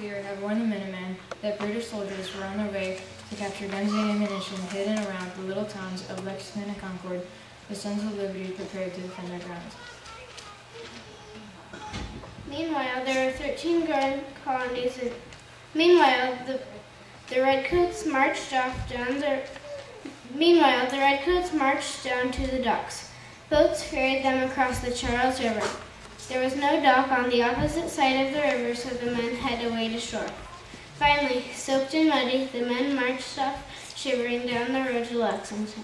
clear had warned the Minutemen that British soldiers were on their way to capture guns and ammunition hidden around the little towns of Lexington and Concord, the Sons of Liberty prepared to defend their grounds. Meanwhile, there were 13 growing colonies. Meanwhile, the Redcoats marched down to the docks. Boats ferried them across the Charles River. There was no dock on the opposite side of the river, so the men had to wade ashore. Finally, soaked and muddy, the men marched off, shivering down the road to Lexington.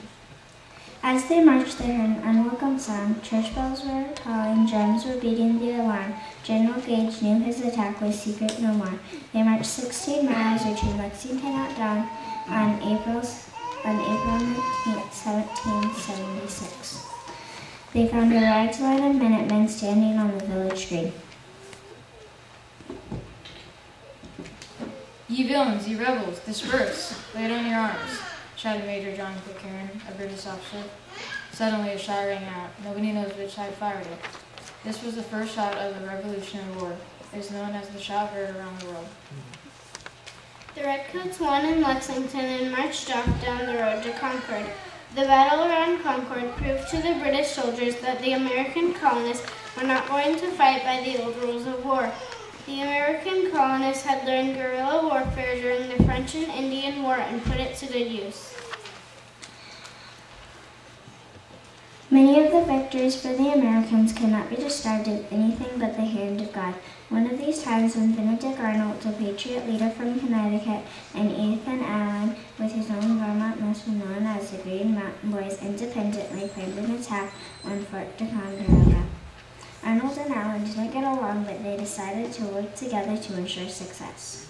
As they marched, they heard an unwelcome sound. Church bells were calling, drums were beating the alarm. General Gage knew his attack was secret no more. They marched 16 miles, reaching Lexington at dawn on April 19th, 1776. They found a large line of Minutemen standing on the village green. "Ye villains, ye rebels, disperse! Lay down your arms!" shouted Major John Pitcairn, a British officer. Suddenly a shot rang out. Nobody knows which side fired it. This was the first shot of the Revolutionary War. It is known as the shot heard around the world. The Redcoats won in Lexington and marched off down the road to Concord. The battle around Concord proved to the British soldiers that the American colonists were not going to fight by the old rules of war. The American colonists had learned guerrilla warfare during the French and Indian War and put it to good use. Many of the victories for the Americans cannot be described as anything but the hand of God. One of these times when Benedict Arnold, a Patriot leader from Connecticut, and Ethan Allen, with his own Vermont muscle known as the Green Mountain Boys, independently planned an attack on Fort Ticonderoga. Arnold and Allen didn't get along, but they decided to work together to ensure success.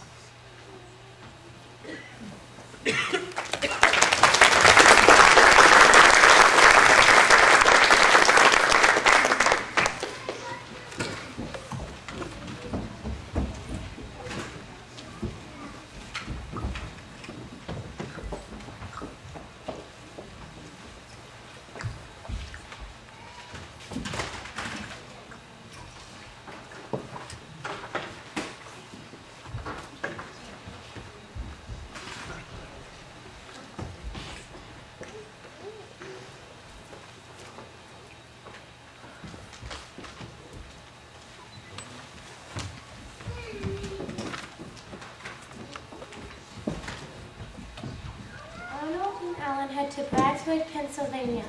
Allen head to Bagsburg, Pennsylvania.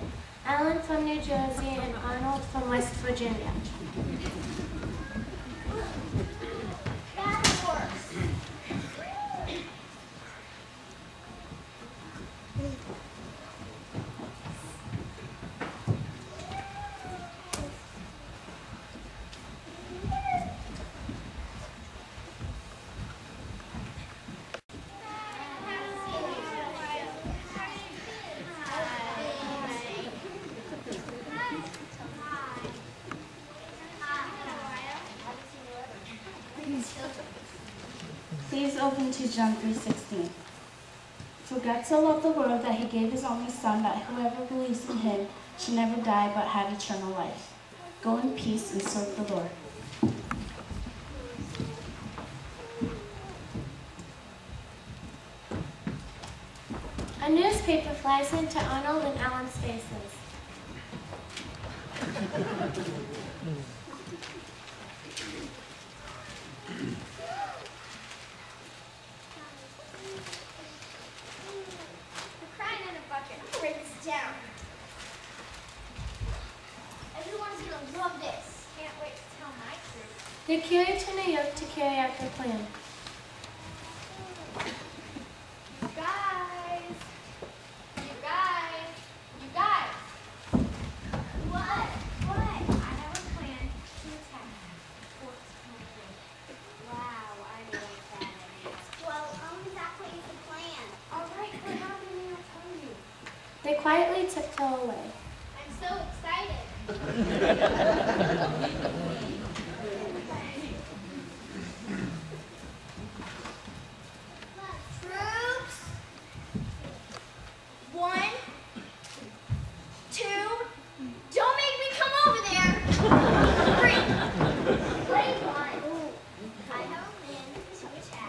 Allen from New Jersey and Arnold from West Virginia. Please open to John 3:16. For God so loved the world that he gave his only Son, that whoever believes in him should never die but have eternal life. Go in peace and serve the Lord. A newspaper flies into Arnold and Allen's faces. They carried to New York to carry out their plan. You guys! What? I have a plan to attack Fort Ticonderoga. Wow, I like that idea. Well, exactly is the plan. All right, but how many I'll tell you? They quietly tiptoe away. I'm so excited. Troops. 1, 2. Don't make me come over there. 3. Play 1. I have a plan to attack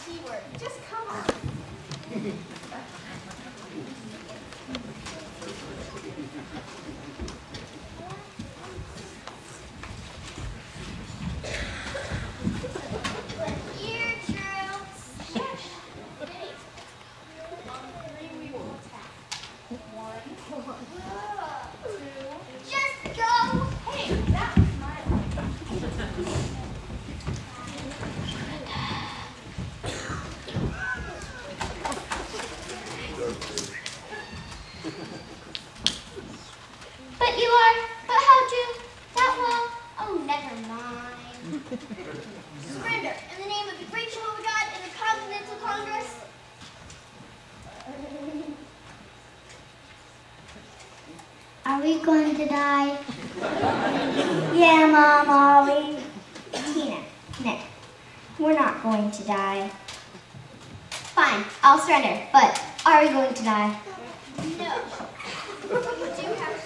T-word. Just come on. Here, troops. Shush. On 3, we will attack. 1, 2. Just go. Hey, that was my line. But you are. But how'd you? That well? Oh, never mind. Surrender in the name of the great Jehovah God and the Continental Congress. Are we going to die? Yeah, Mom, are we? Tina, no, we're not going to die. Fine, I'll surrender, but are we going to die? No. You do have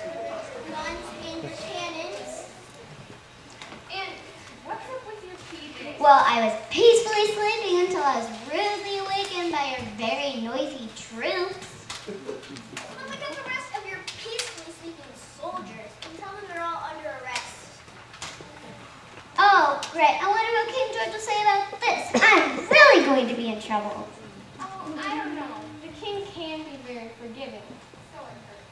guns and cannons. And what's up with your PJs? Well, I was peacefully sleeping until I was rudely awakened by your very noisy troops. Well, look at the rest of your peacefully sleeping soldiers and tell them they're all under arrest. Oh, great. I wonder what King George will say about this. I'm really going to be in trouble. Oh, I don't know. The king can be very forgiving. So it hurts.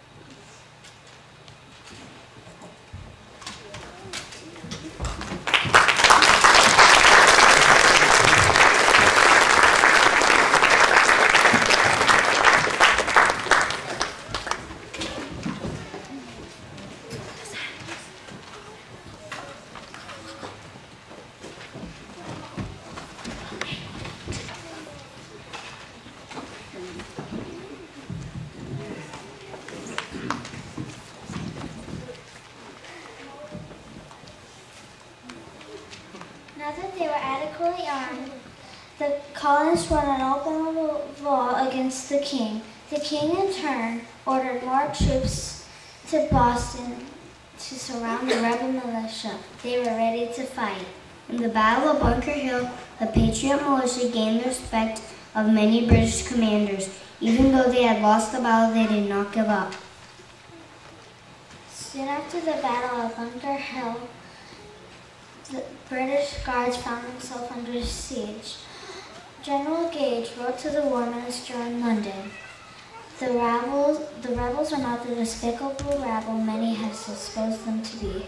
Now that they were adequately armed, the colonists won an open revolt against the king. The king, in turn, ordered more troops to Boston to surround the rebel militia. They were ready to fight. In the Battle of Bunker Hill, the Patriot militia gained the respect of many British commanders. Even though they had lost the battle, they did not give up. Soon after the Battle of Bunker Hill, the British guards found themselves under siege. General Gage wrote to the War Minister in London. The rebels are not the despicable rabble many have supposed them to be.